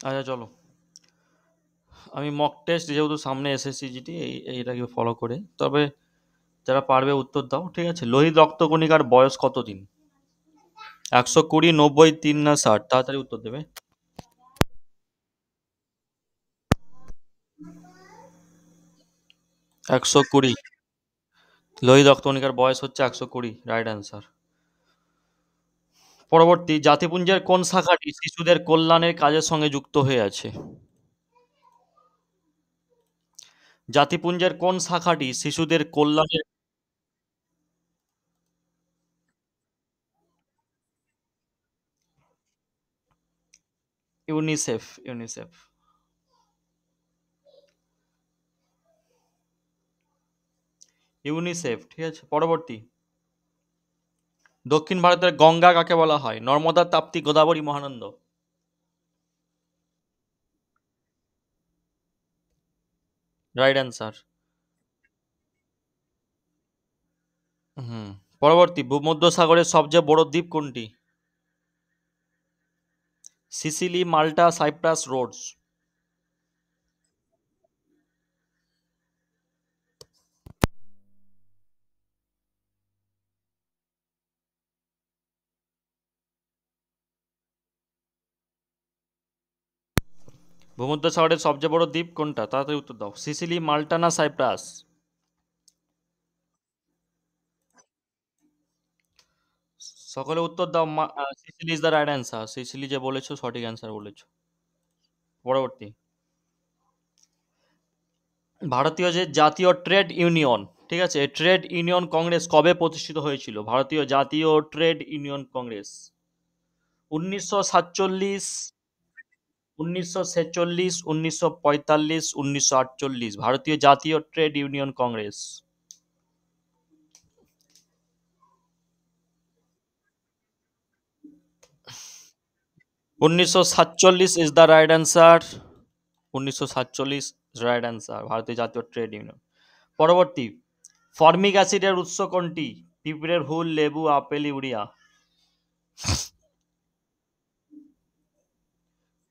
আচ্ছা চলো, আমি মক টেস্ট যেহেতু সামনে এসএসসি জিডি এইটাকে ফলো করে, তবে যারা পারবে উত্তর দাও, ঠিক আছে? লোহিত রক্তকণিকার বয়স কত দিন? 120, 90, 3 না 60? তাড়াতাড়ি উত্তর দেবে। 120। লোহিত রক্তকণিকার বয়স হচ্ছে 120, রাইট অ্যান্সার। পরবর্তী, জাতিপুঞ্জের কোন শাখাটি শিশুদের কল্যাণের কাজের সঙ্গে যুক্ত হয়ে আছে? জাতিপুঞ্জের কোন শাখাটি শিশুদের কল্যাণের? UNICEF, UNICEF. ইউনিসেফ, ঠিক আছে। পরবর্তী, দক্ষিণ ভারতের গঙ্গা কাকে বলা হয়? নর্মদা, তাপ্তি, গোদাবরী, মহানন্দ? Right answer. হুম। পরবর্তী, ভূমধ্যসাগরের সবচেয়ে বড় দ্বীপ কোনটি? Sicily, Malta, Cyprus, Rhodes? ভূমধ্যসাগরের সবচেয়ে বড় দ্বীপ কোনটা? তাড়াতাড়ি উত্তর দাও। সিসিলি, মাল্টা না সাইপ্রাস? সকলে উত্তর দাও। Sicily is the right answer. Sicily যে বলেছো, সঠিক অ্যান্সার বলেছো। পরবর্তী, ভারতীয় যে জাতীয় ট্রেড ইউনিয়ন, ঠিক আছে, ট্রেড ইউনিয়ন কংগ্রেস কবে প্রতিষ্ঠিত হয়েছিল? ভারতীয় জাতীয় ট্রেড ইউনিয়ন কংগ্রেস। 1947, 1946, 1945, 1948? ভারতীয় জাতীয় trade union Congress. 1947 is the right answer. 1947 right answer, ভারতীয় জাতীয় ট্রেড ইউনিয়ন। পরবর্তী, ফর্মিক অ্যাসিডের উৎস কোনটি? পিঁপড়ের হুল, লেবু, আপেল, ইউরিয়া?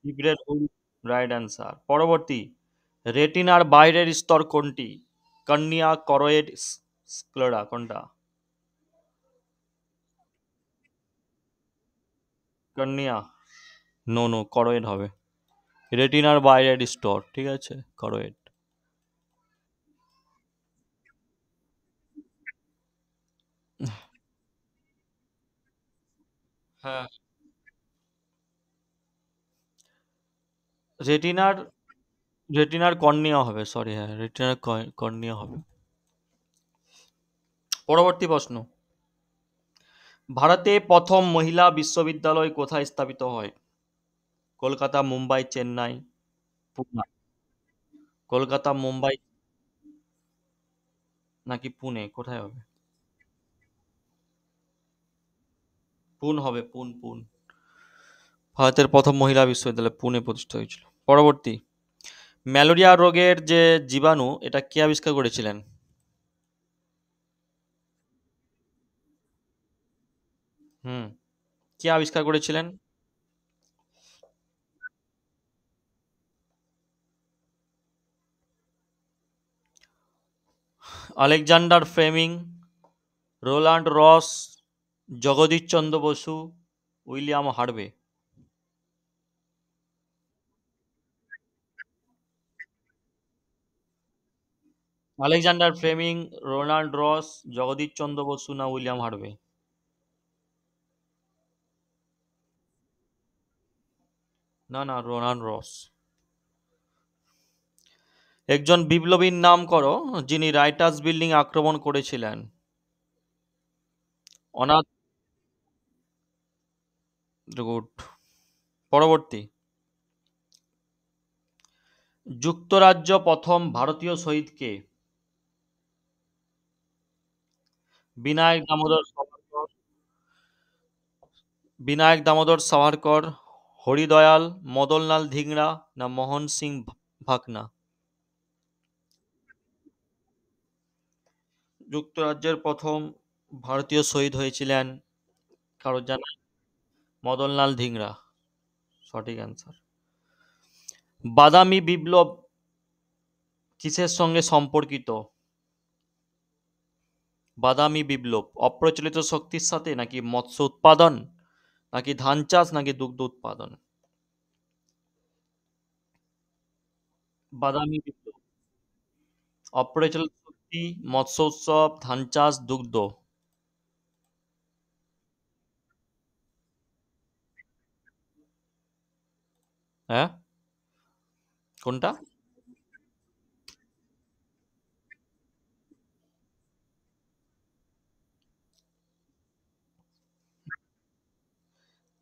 পিঁপড়ের হুল, রাইট অ্যান্সার। পরবর্তী, রেটিনার বাইরের স্তর কোনটি? Cornea, choroid, sclera? কোনটা? কর্নিয়া? নো নো, করোয়েড হবে। রেটিনার বাইরের স্তর, ঠিক আছে, করোয়েড। হ্যাঁ, রেটিনার, রেটিনার কর্নিয়া হবে, সরি, হ্যাঁ, রেটিনার কর্নিয়া হবে। পরবর্তী প্রশ্ন, ভারতে প্রথম মহিলা বিশ্ববিদ্যালয় কোথায় স্থাপিত হয়? কলকাতা, মুম্বাই, চেন্নাই, পুনা? কলকাতা, মুম্বাই নাকি পুনে, কোথায় হবে? পুন হবে, পুন, পুন। ভারতের প্রথম মহিলা বিশ্ববিদ্যালয় পুনে প্রতিষ্ঠা হয়েছিল। পরবর্তী, ম্যালেরিয়া রোগের যে জীবাণু, এটা কে আবিষ্কার করেছিলেন? হুম, কে আবিষ্কার করেছিলেন? Alexander Fleming, Roland Ross, Jagadishchandra Basu, William Harvey? Alexander Fleming, Ronald Ross, Jagadishchandra Basu না উইলিয়াম হার্ভে? না না, রোনাল্ড রস। একজন বিপ্লবীর নাম করো যিনি রাইটার্স বিল্ডিং আক্রমণ করেছিলেন। অনাথ, গুড। পরবর্তী, যুক্তরাজ্য প্রথম ভারতীয় শহীদকে? বিনায়ক দামোদর সাভারকর, বিনায়ক দামোদর সাভারকর, হরিদয়াল, মদনলাল ধিংড়া না মোহন সিং ভাকনা? যুক্তরাজ্যের প্রথম ভারতীয় শহীদ হয়েছিলেন, কারো জানা? মদনলাল ধিংড়া, সঠিক অ্যান্সার। বাদামি বিপ্লব কিসের সঙ্গে সম্পর্কিত? বাদামি বিপ্লব অপ্রচলিত শক্তির সাথে, নাকি মৎস্য উৎপাদন, নাকি ধান চাষ, নাকি দুগ্ধ উৎপাদন? বাদামি বিপ্লব, অপ্রচলিত শক্তি, মৎস্য উৎসব, ধান চাষ, দুগ্ধ। হ্যাঁ, কোনটা?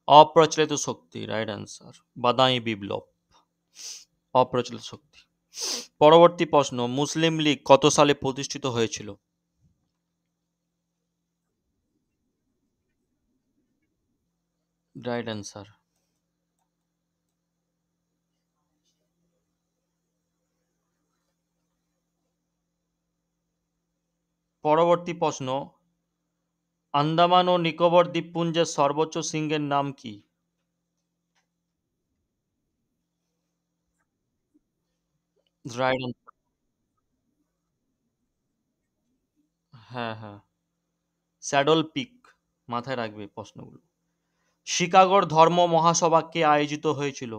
অপ্রচলিত শক্তি, রাইট অ্যান্সার। বাদামি বিপ্লব অপ্রচলিত শক্তি। পরবর্তী প্রশ্ন, মুসলিম লীগ কত সালে প্রতিষ্ঠিত হয়েছিল? Right answer. পরবর্তী প্রশ্ন, আন্দামান ও নিকোবর দ্বীপপুঞ্জের সর্বোচ্চ শৃঙ্গের নাম কি? Right answer. হ্যাঁ হ্যাঁ, স্যাডল পিক। মাথায় রাখবে প্রশ্নগুলো। শিকাগোর ধর্ম মহাসভা কে আয়োজিত হয়েছিল?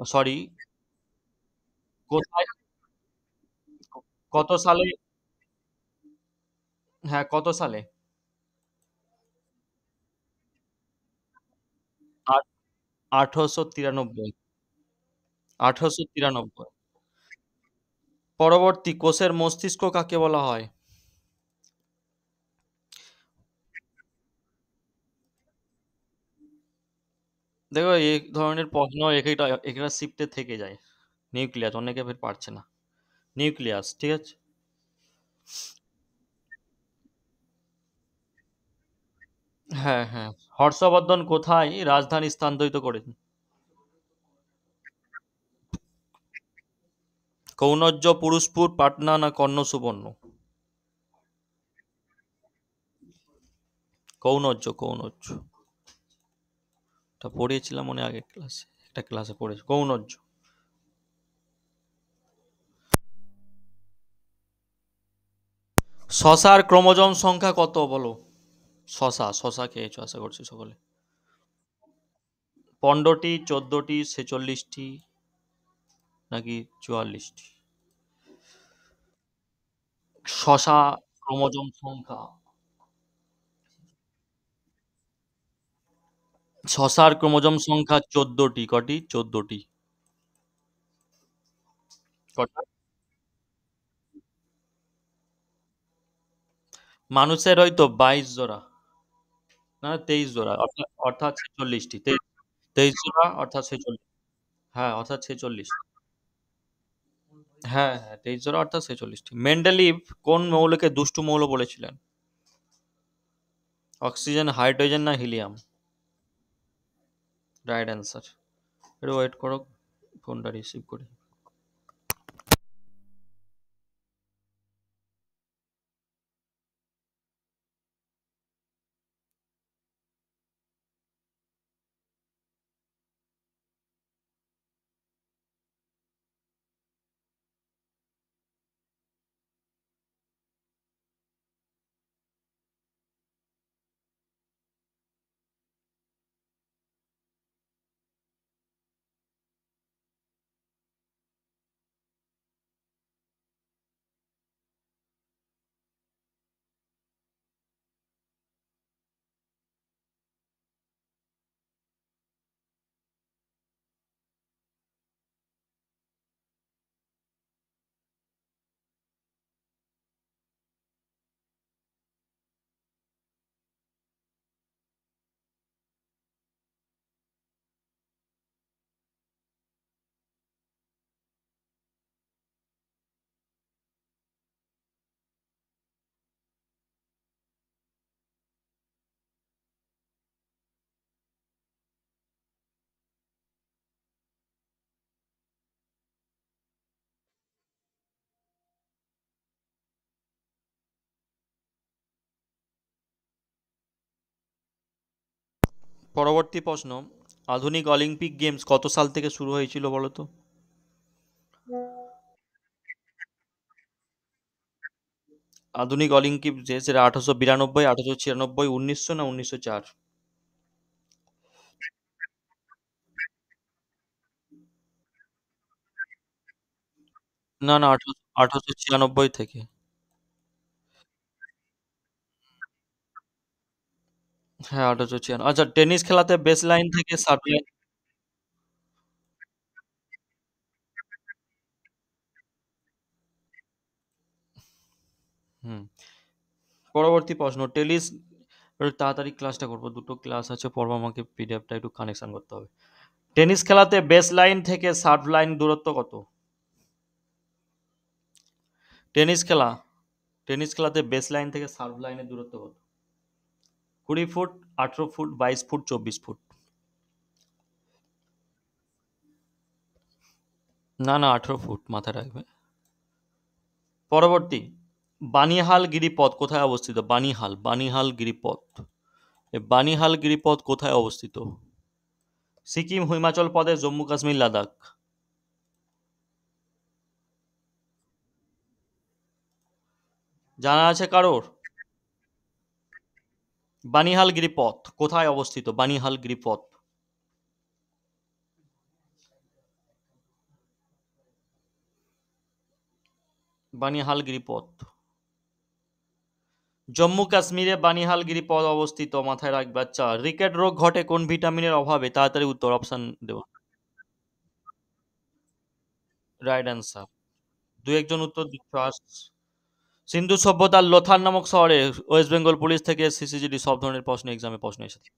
সরি, কোথায়, কত সালে? হ্যাঁ, কত সালে? 1893। 1893। পরবর্তী, কোষের মস্তিষ্ক কাকে বলা হয়? দেখো, এই ধরনের প্রশ্ন একটা শিফটে থেকে যায়। নিউক্লিয়াস, অনেকে ফের পারছে না। নিউক্লিয়াস, ঠিক আছে। হ্যাঁ হ্যাঁ, হর্ষবর্ধন কোথায় রাজধানী স্থানান্তরিত করেন? কৌনজ্য, পুরুষপুর, পাটনা, না কর্ণ সুবর্ণ? কৌনজ্য, কৌনজ্য। এটা পড়িয়েছিলাম মনে হয় আগের ক্লাসে, একটা ক্লাসে পড়েছি কৌনজ্য। শশার ক্রোমোজোম সংখ্যা কত বলো? শশা, শশা খেয়েছো আশা করছি সকলে। 15টি, 14টি, 46টি, নাকি 44টি? শশা ক্রোমোজোম সংখ্যা, শশার ক্রোমোজোম সংখ্যা 14টি। কটি? 14টি। কটা? মানুষের হয়তো 22 জোড়া, না 23 জোড়া, অর্থাৎ 46টি। 23 জোড়া অর্থাৎ 46। হ্যাঁ, অর্থাৎ 46। হ্যাঁ হ্যাঁ, 23 জোড়া অর্থাৎ 46টি। মেন্ডেলিভ কোন মৌলকে দুষ্টু মৌল বলেছিলেন? অক্সিজেন, হাইড্রোজেন, না হিলিয়াম? Right answer. একটু ওয়েট করো, ফোনটা রিসিভ করি। পরবর্তী প্রশ্ন, আধুনিক অলিম্পিক গেমস কত সাল থেকে শুরু হয়েছিল বলো তো? আধুনিক অলিম্পিক যে সেটা 1892, 1896, 1900 না 1904? না না, 1896 থেকে। হ্যাঁ, 1896। আচ্ছা, টেনিস খেলাতে বেস লাইন থেকে সার্ভ লাইন। হুম। পরবর্তী প্রশ্ন, টেনিস, একটু তাড়াতাড়ি ক্লাসটা করবো, দুটো ক্লাস আছে পড়বো, আমাকে পিডিএফটা একটু কানেকশন করতে হবে। টেনিস খেলাতে বেস লাইন থেকে সার্ভ লাইন দূরত্ব কত? টেনিস খেলা, টেনিস খেলাতে বেস লাইন থেকে সার্ভ লাইনের দূরত্ব কত? 20 ফুট, 18 ফুট, 22 ফুট, 24 ফুট? না না, 18 ফুট, মাথায় রাখবে। পরবর্তী, বানিহাল গিরিপথ কোথায় অবস্থিত? বানিহাল, বানিহাল গিরিপথ, এই বানিহাল গিরিপথ কোথায় অবস্থিত? সিকিম, হিমাচল প্রদেশ, জম্মু কাশ্মীর, লাদাখ? জানা আছে কারোর? বানিহাল গিরিপথ কোথায় অবস্থিত? বানিহাল গিরিপথ। বানিহাল গিরিপথ জম্মু কাশ্মীরে বানিহাল গিরিপথ অবস্থিত, মাথায় রাখবে। আচ্ছা, রিকেট রোগ ঘটে কোন ভিটামিনের অভাবে? তাড়াতাড়ি উত্তর, অপশন দেওয়া। Right answer. দু একজন উত্তর দিচ্ছ আস। সিন্ধু সভ্যতার লোথাল নামক শহরে ওয়েস্ট বেঙ্গল পুলিশ থেকে সিসিজিডি সব ধরনের প্রশ্ন এক্সামে প্রশ্ন এসেছে।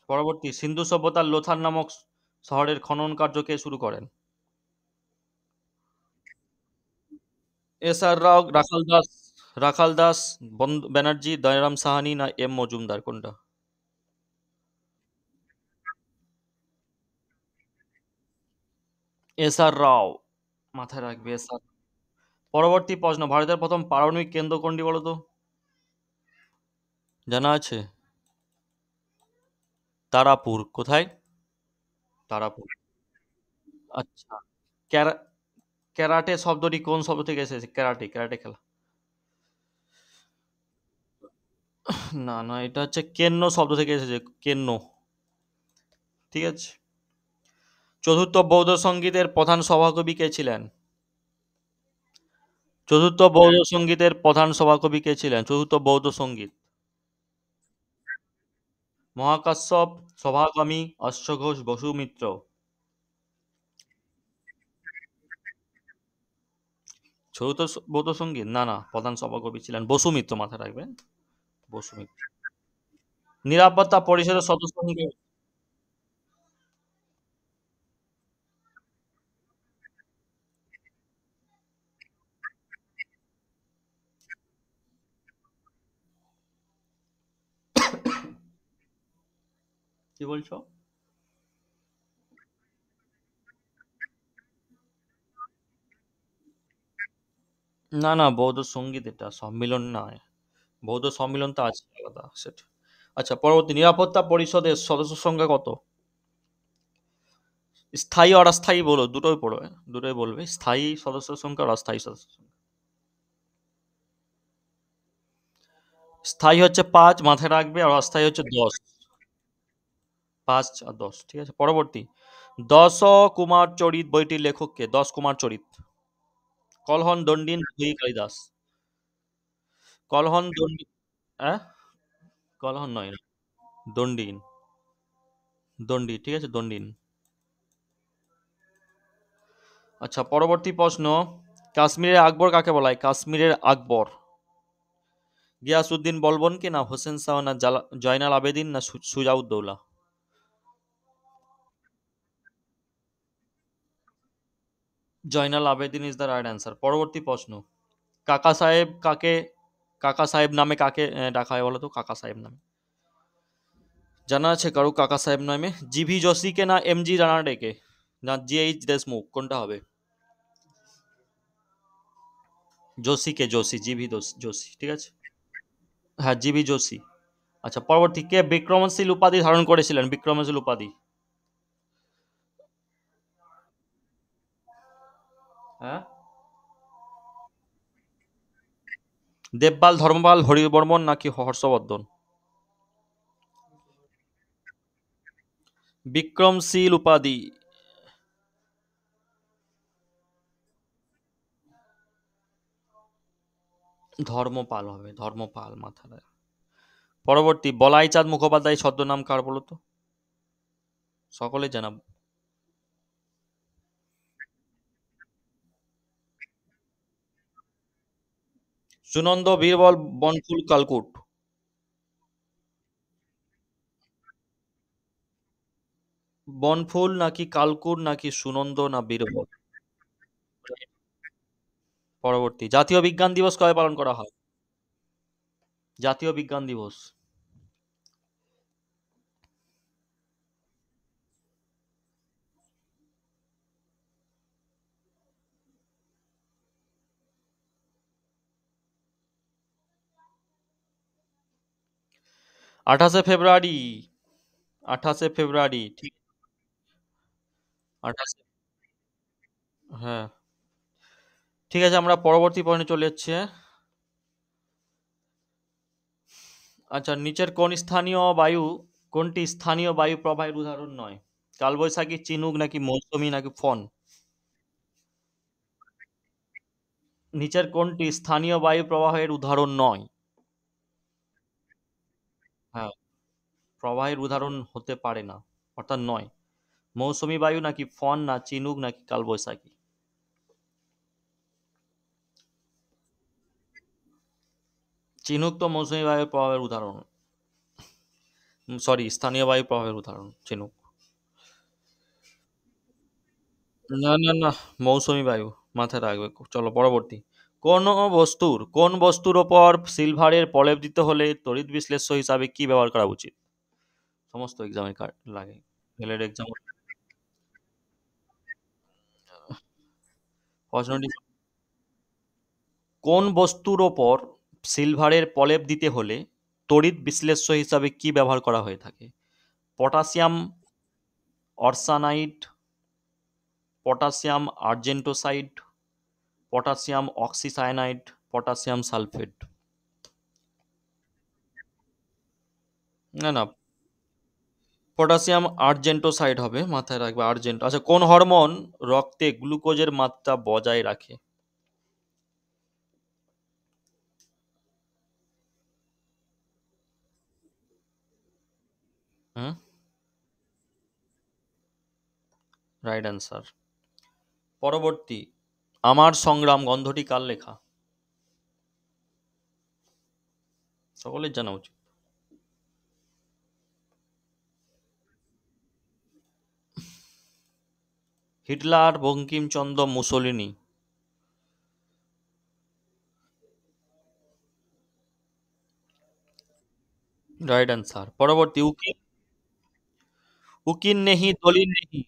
পরবর্তী, সিন্ধু সভ্যতার লোথাল নামক শহরের খনন কার্য কে শুরু করেন? এস আর রাও, রাখাল দাস, রাখাল দাস, ব্যানার্জি, দয়ারাম সাহানি না এম মজুমদার, কোনটা? এস আর রাও, মাথায় রাখবে এস আর। পরবর্তী প্রশ্ন, ভারতের প্রথম পারমাণবিক কেন্দ্র কোনটি বলো তো? জানা আছে? তারাপুর, কোথায়? তারাপুর। আচ্ছা, ক্যারা ক্যারাটে শব্দটি কোন শব্দ থেকে এসেছে? ক্যারাটে, ক্যারাটে খেলা। না না, এটা হচ্ছে কেন্ন শব্দ থেকে এসেছে, কেন্ন। ঠিক আছে। চতুর্থ বৌদ্ধ সঙ্গীতের প্রধান সভাকবি কে ছিলেন? চতুর্থ বৌদ্ধ সঙ্গীতের প্রধান সভাকবি কে ছিলেন? চতুর্থ বৌদ্ধ সঙ্গীত। মহাকাশ্যপ, সভাগামী, অশ্বঘোষ, বসুমিত্র? চতুর্থ বৌদ্ধ সঙ্গীত, না না, প্রধান সভাকবি ছিলেন বসুমিত্র, মাথায় রাখবে। বসুমিত্র। নিরাপত্তা পরিষদের সদস্য কে? কি বলছো? না না, বৌদ্ধ সঙ্গীত এটা সম্মিলন নয়। বৌদ্ধ সম্মিলন তো আছে আলাদা সেটা। আচ্ছা, পরবর্তী, নিরাপত্তা পরিষদের সদস্য সংখ্যা কত? স্থায়ী আর অস্থায়ী বলো, দুটোই পড়বে, দুটোই বলবে, স্থায়ী সদস্য সংখ্যা আর অস্থায়ী সদস্য সংখ্যা। স্থায়ী হচ্ছে 5, মাথায় রাখবে, আর অস্থায়ী হচ্ছে 10। 5 আর 10, ঠিক আছে। পরবর্তী, দশ কুমার চরিত বইটির লেখককে? 10 কুমার চরিত। কলহন, দণ্ডিন, ভুই, কালিদাস? কলহন, দণ্ডিন। হ্যাঁ, কলহন নয়, দণ্ডিন, দণ্ডি, ঠিক আছে, দণ্ডিন। আচ্ছা, পরবর্তী প্রশ্ন, কাশ্মীরের আকবর কাকে বলা হয়? কাশ্মীরের আকবর, গিয়াসউদ্দিন বলবনকে, না হোসেন শাহ, না জয়নাল আবেদিন, না Shuja-ud-Daula? Joynal Abedin is the right answer. পরবর্তী প্রশ্ন, কাকা সাহেব কাকে, কাকা সাহেব নামে কাকে ডাকা হয় বলো তো? কাকা সাহেব নামে জানা আছে কারো? কাকা সাহেব নামে জিভি যোশীকে, না এম জি রানাডেকে, না জি এইচ দেশমুখ, কোনটা হবে? যোশীকে, যোশী, জিভি যোশী, ঠিক আছে। হ্যাঁ, জিভি যোশী। আচ্ছা, পরবর্তী, কে বিক্রমশীল উপাধি ধারণ করেছিলেন? বিক্রমশীল উপাধি। হ্যাঁ, দেবপাল, ধর্মপাল, হরিবর্মন নাকি হর্ষবর্ধন? বিক্রমশীল উপাধি। ধর্মপাল হবে, ধর্মপাল, মাথায়। পরবর্তী, বলাই চাঁদ মুখোপাধ্যায় ছদ্মনাম কার বলতো? সকলে জানাব। সুনন্দ, বীরবল, বনফুল, কালকুট। বনফুল নাকি কালকুট নাকি সুনন্দ না বীরবল? পরবর্তী, জাতীয় বিজ্ঞান দিবস কবে পালন করা হয়? জাতীয় বিজ্ঞান দিবস। 28শে ফেব্রুয়ারি। 28শে ফেব্রুয়ারি, ঠিক। 28। হ্যাঁ, ঠিক আছে, আমরা পরবর্তী পয়েন্টে চলে যাচ্ছি, হ্যাঁ? আচ্ছা, নিচের কোনটি স্থানীয় বায়ু প্রবাহের উদাহরণ নয়? কালবৈশাখী, চিনুক নাকি মৌসুমী নাকি ফন? নিচের কোনটি স্থানীয় বায়ু প্রবাহের উদাহরণ নয়? হ্যাঁ, প্রবাহের উদাহরণ হতে পারে না, অর্থাৎ নয়। মৌসুমী বায়ু নাকি ফন না চিনুক নাকি কালবৈশাখী? চিনুক তো মৌসুমী বায়ুর প্রভাবের উদাহরণ। সরি, স্থানীয় বায়ু প্রভাবের উদাহরণ চিনুক। না, না, না, মৌসুমী বায়ু, মাথায় রাখবে। চলো পরবর্তী। কোন বস্তুর ওপর সিলভারের প্রলেপ দিতে হলে তড়িৎ বিশ্লেষ্য হিসাবে কি ব্যবহার করা উচিত? সমস্ত এক্সামে লাগে, রেলের এক্সাম। প্রশ্নটি, কোন বস্তুর ওপর সিলভারের প্রলেপ দিতে হলে তড়িৎ বিশ্লেষ্য হিসাবে কি ব্যবহার করা হয়ে থাকে? পটাশিয়াম অরসানাইড, potassium argentocyanide, potassium oxycyanide, potassium sulphate. না, না, পটাশিয়াম আর্জেন্টোসাইড হবে, মাথায় রাখবে, আর্জেন্ট। আচ্ছা, কোন হরমোন রক্তে গ্লুকোজের মাত্রা বজায় রাখে? হুম, রাইট অ্যান্সার। পরবর্তী, আমার সংগ্রাম গ্রন্থটি কার লেখা? সকলের জানা উচিত। Hitler, Bankimchandra, Mussolini? Right answer. পরবর্তী, উকিন নেহি দলিল নেহি,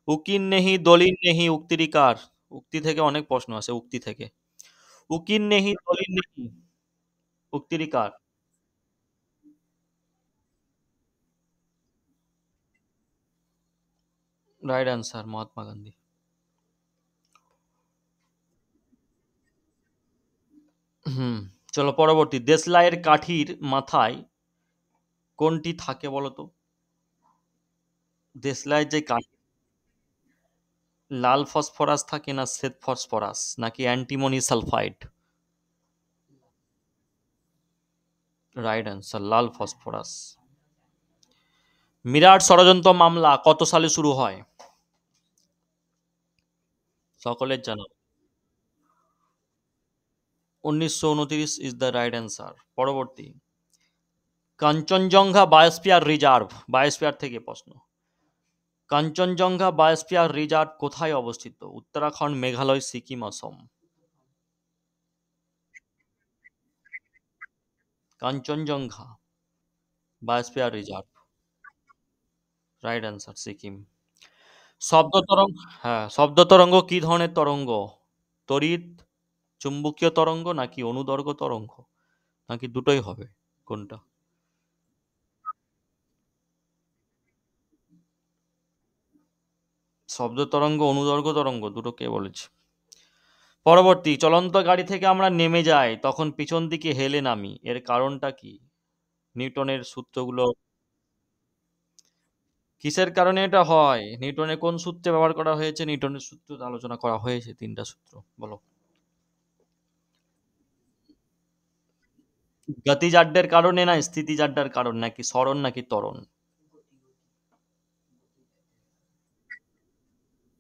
উকিন নেহি দলিল নেহি উক্তিটি কার? উক্তি থেকে অনেক প্রশ্ন আছে, উক্তি থেকে। উকিন নেহি দলিল নেহি উক্তিটি কার? Right answer, Mahatma Gandhi. হুম, চলো পরবর্তী, দেশলাইয়ের কাঠির মাথায় কোনটি থাকে বলো তো? দেশলাইয়ের যে কাঠি, লাল ফসফরাস থাকে না শ্বেত ফসফরাস নাকি অ্যান্টিমনি সালফাইড? রাইট অ্যান্সার, লাল ফসফরাস। মিরাট ষড়যন্ত্র মামলা কত সালে শুরু হয়? সকলের জানা। 1929 ইজ দ্য রাইট অ্যান্সার। পরবর্তী, কাঞ্চনজঙ্ঘা বায়োস্ফিয়ার রিজার্ভ, বায়োস্ফিয়ার থেকে প্রশ্ন। কাঞ্চনজঙ্ঘা বায়োস্ফিয়ার রিজার্ভ কোথায় অবস্থিত? Uttarakhand, Meghalaya, Sikkim, Assam? Kanchenjunga biosphere reserve, right answer, Sikkim. শব্দ তরঙ্গ, হ্যাঁ, শব্দ তরঙ্গ কি ধরনের তরঙ্গ? তড়িৎ, চুম্বকীয় তরঙ্গ নাকি অনুদৈর্ঘ্য তরঙ্গ নাকি দুটোই হবে? কোনটা? শব্দ তরঙ্গ অনুদৈর্ঘ্য তরঙ্গ দুটো কে বলেছে? পরবর্তী, চলন্ত গাড়ি থেকে আমরা নেমে যাই তখন পিছন দিকে হেলে নামি, এর কারণটা কি? নিউটনের সূত্রগুলো। কিসের কারণে এটা হয়? নিউটনের কোন সূত্রে ব্যবহার করা হয়েছে? নিউটনের সূত্র তো আলোচনা করা হয়েছে, তিনটা সূত্র বলো। গতিজাড্যের কারণে না স্থিতিজাড্যের কারণ, নাকি সরণ নাকি ত্বরণ?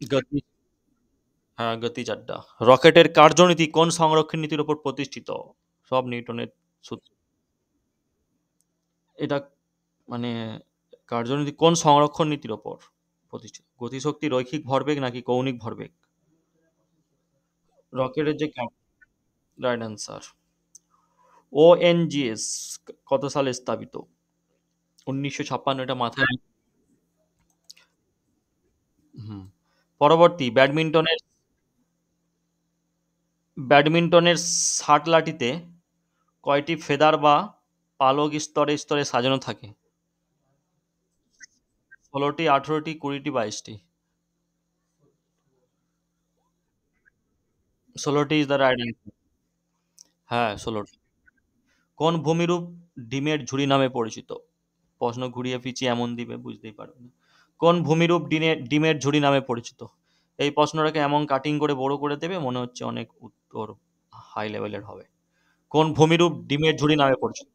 গতি, হ্যাঁ গতিজাড্যা। রকেটের কার্যনীতি কোন সংরক্ষণ নীতির উপর প্রতিষ্ঠিত? সব নিউটনের সূত্র। এটা মানে কার্যনীতি কোন সংরক্ষণ নীতির ওপর প্রতিষ্ঠিত? গতিশক্তি, রৈখিক ভরবেগ নাকি কৌণিক ভরবেগ? রকেটের যে রাইট অ্যান্সার। ওএনজিএস কত সালে স্থাপিত? 1956, এটা মাথায়। হুম। পরবর্তী, ব্যাডমিন্টনের শাটলাটিতে কয়টি ফেদার বা পালক স্তরে স্তরে সাজানো থাকে? 16টি, 18টি, 20টি, 22টি? 16টি ইজ দ্য রাইট অ্যান্সার। হ্যাঁ 16টি। কোন ভূমিরূপ ডিমের ঝুড়ি নামে পরিচিত? প্রশ্ন ঘুরিয়ে পিছিয়ে এমন দিবে বুঝতেই পারবে না। কোন ভূমিরূপ ডিমের ঝুড়ি নামে পরিচিত? এই প্রশ্নটাকে এমন কাটিং করে বড় করে দেবে মনে হচ্ছে অনেক উত্তর হাই লেভেলের হবে। কোন ভূমিরূপ ডিমের ঝুড়ি নামে পরিচিত?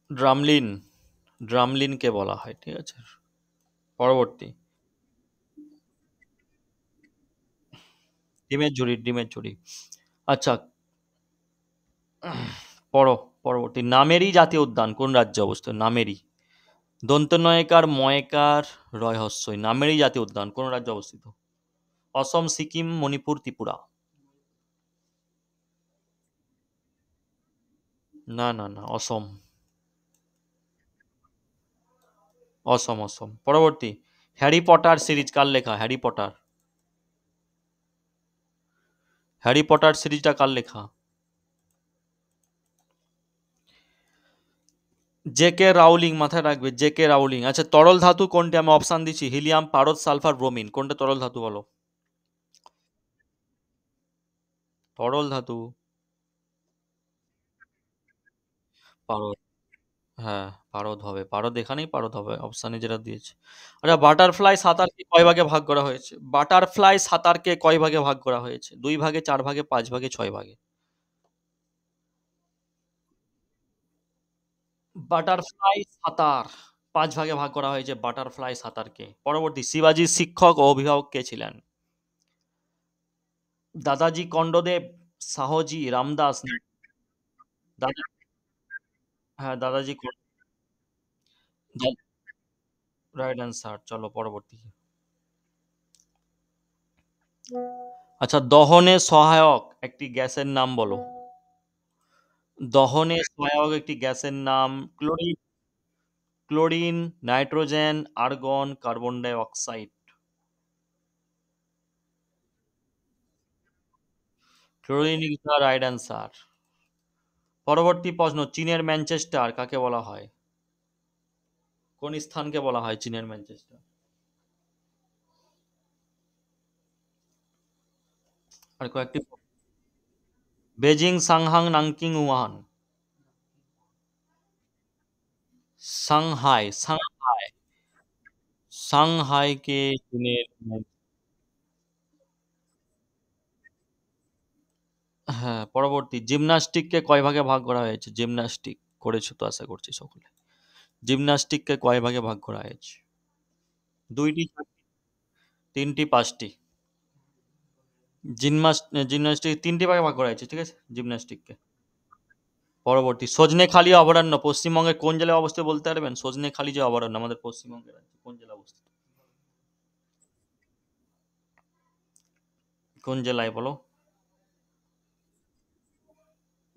ড্রামলিন, ড্রামলিনকে বলা হয়, ঠিক আছে। পরবর্তী, ডিমের ঝুড়ি, ডিমের ঝুড়ি। আচ্ছা, পড়ো। পরবর্তী, নামেরি জাতীয় উদ্যান কোন রাজ্যে অবস্থিত? নামেরি, দন্ত নয়কার ময়কার রয় হস্যই, নামেরি জাতীয় উদ্যান কোন রাজ্যে অবস্থিত? অসম, সিকিম, মণিপুর, ত্রিপুরা? না না না, অসম। অসম, অসম। পরবর্তী, হ্যারি পটার সিরিজ কার লেখা? হ্যারি পটার, হ্যারি পটার সিরিজটা কার লেখা? জে কে রাউলিং, মাথায় রাখবে, জে কে রাউলিং। আচ্ছা, তরল ধাতু কোনটি? আমি অপশন দিচ্ছি, হিলিয়াম, পারদ, সালফার, ব্রোমিন। কোনটা তরল ধাতু বলো? তরল ধাতু, পারদ। হ্যাঁ পারদ হবে, পারদ এখানেই পারদ হবে, অপশানে যেটা দিয়েছে। আচ্ছা, বাটারফ্লাই সাঁতারকে কয় ভাগে ভাগ করা হয়েছে? বাটারফ্লাই সাঁতারকে কয় ভাগে ভাগ করা হয়েছে? 2 ভাগে, 4 ভাগে, 5 ভাগে, 6 ভাগে? বাটারফ্লাই সাঁতার 5 ভাগে ভাগ করা হয়েছে, বাটারফ্লাই সাঁতারকে। পরবর্তী, শিবাজির শিক্ষক ও অভিভাবক কে ছিলেন? দাদাজি কন্ডদেব, শাহজি রামদাস দাদা, হ্যাঁ দাদাজি রাইট অ্যান্সার। চলো পরবর্তী। আচ্ছা, দহনে সহায়ক একটি গ্যাসের নাম বলো। দহনে সহায়ক একটি গ্যাসের নাম। Chlorine, chlorine, nitrogen, argon, carbon dioxide? Chlorine is the right answer. পরবর্তী প্রশ্ন, চীনের ম্যানচেস্টার কাকে বলা হয়? কোন স্থানকে বলা হয় চীনের ম্যানচেস্টার? আর কয়েকটি, বেজিং, সাংহাং, নাংকিং, উহান? সাংহাই, সাংহাই, সাংহাইকে চীনের হ্যাঁ। পরবর্তী, জিমন্যাস্টিককে কয় ভাগে ভাগ করা হয়েছে? জিমন্যাস্টিক করেছো তো আশা করছি সকলে। জিমন্যাস্টিককে কয় ভাগে ভাগ করা হয়েছে? 2টি, 4টি, 3টি, 5টি? জিমন্যাস্টিক 3টি ভাগে ভাগ করা হয়েছে, ঠিক আছে, জিমন্যাস্টিককে। পরবর্তী, সজনেখালি অভয়ারণ্য পশ্চিমবঙ্গের কোন জেলায় অবস্থিত বলতে পারবেন? সজনেখালি যে অভয়ারণ্য আমাদের পশ্চিমবঙ্গের আছে, কোন জেলায় অবস্থিত? কোন জেলায় বলো?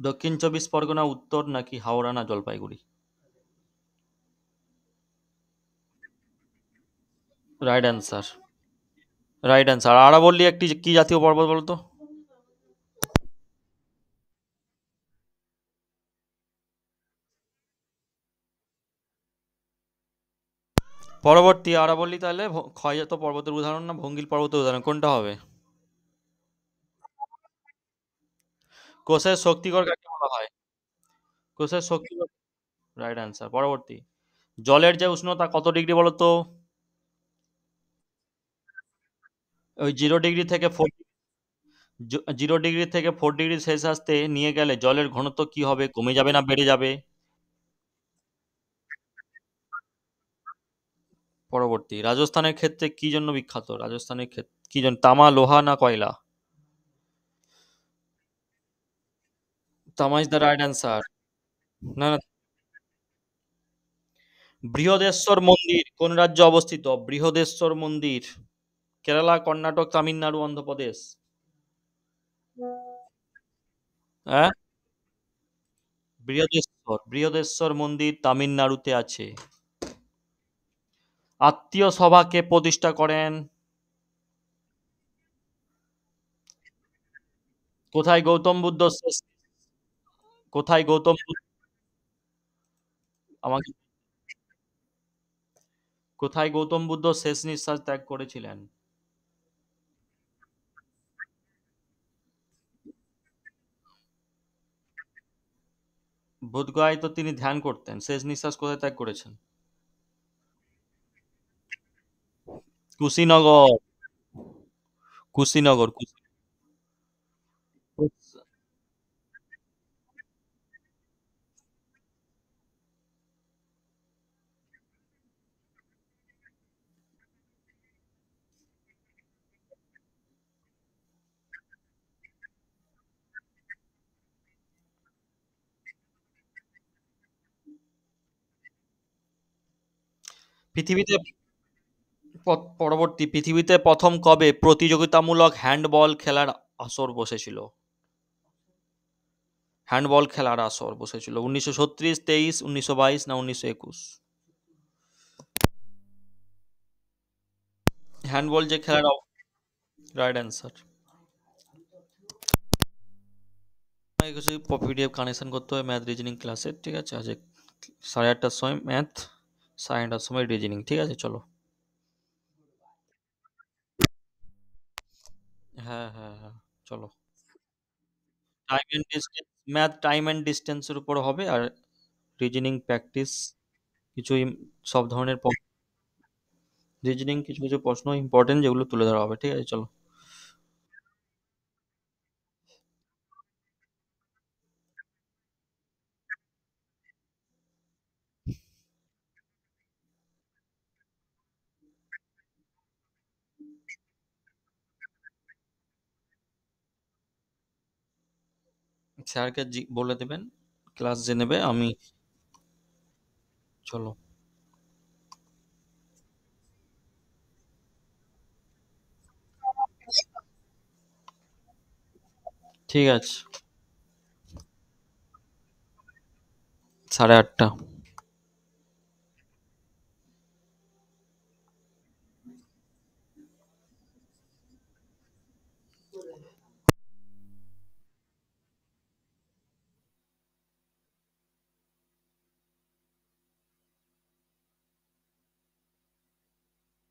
দক্ষিণ চব্বিশ পরগনা, উত্তর নাকি হাওড়া না Jalpaiguri? Right answer. Right answer. আরাবল্লী একটি কি জাতীয় পর্বত বলতো? পরবর্তী আরাবল্লী তাহলে ক্ষয়জাত পর্বতের উদাহরণ না ভঙ্গিল পর্বতের উদাহরণ, কোনটা হবে? কোষের শক্তিকর কাকে বলা হয়? কোষের শক্তিকর। Right answer. পরবর্তী, জলের যে উষ্ণতা কত ডিগ্রি বলতো? ওই 0 ডিগ্রি থেকে 0 ডিগ্রি থেকে 4 ডিগ্রি সেলসিয়াসতে নিয়ে গেলে জলের ঘনত্ব কি হবে, কমে যাবে না বেড়ে যাবে? পরবর্তী, রাজস্থানের ক্ষেত্রে কি জন্য বিখ্যাত? রাজস্থানের ক্ষেত্রে কি জন্য, তামা, লোহা না কয়লা? তামা ইজ দ্য রাইট অ্যান্সার। না না। বৃহদেশ্বর মন্দির কোন রাজ্যে অবস্থিত? বৃহদেশ্বর মন্দির কেরালা, কর্ণাটক, তামিলনাড়ু, অন্ধ্রপ্রদেশ? হ্যাঁ, বৃহদেশ্বর মন্দির তামিলনাড়ুতে আছে। আত্মীয় সভা কে প্রতিষ্ঠা করেন? কোথায় গৌতম বুদ্ধ শেষ কোথায় গৌতম বুদ্ধ আমাকে কোথায় গৌতম বুদ্ধ শেষ নিঃশ্বাস ত্যাগ করেছিলেন? বোধগয়ায় তো তিনি ধ্যান করতেন, শেষ নিঃশ্বাস কোথায় ত্যাগ করেছেন? কুশীনগর। কুশীনগর পৃথিবীতে পরবর্তী, পৃথিবীতে প্রথম কবে প্রতিযোগিতামূলক হ্যান্ডবল খেলার আসর বসেছিল? হ্যান্ডবল খেলার আসর বসেছিল 1936, 23, 1922 না 1921? হ্যান্ডবল যে খেলার। Right answer. আমাকে কিছু পিডিএফ কানেকশন করতে হবে ম্যাথ রিজনিং ক্লাসের, ঠিক আছে? আজ 8:30টার সময় ম্যাথ, 9:30টার সময় রিজনিং, ঠিক আছে? চলো। হ্যাঁ হ্যাঁ হ্যাঁ, চলো। Time and distance, math time and ডিস্টেন্সের উপর হবে, আর রিজনিং প্র্যাকটিস কিছু সব ধরনের রিজনিং কিছু কিছু প্রশ্ন ইম্পর্টেন্ট যেগুলো তুলে ধরা হবে, ঠিক আছে? চলো। স্যারকে বলে দেবেন, ক্লাস যে নেবে আমি। চলো। ঠিক আছে। 8:30।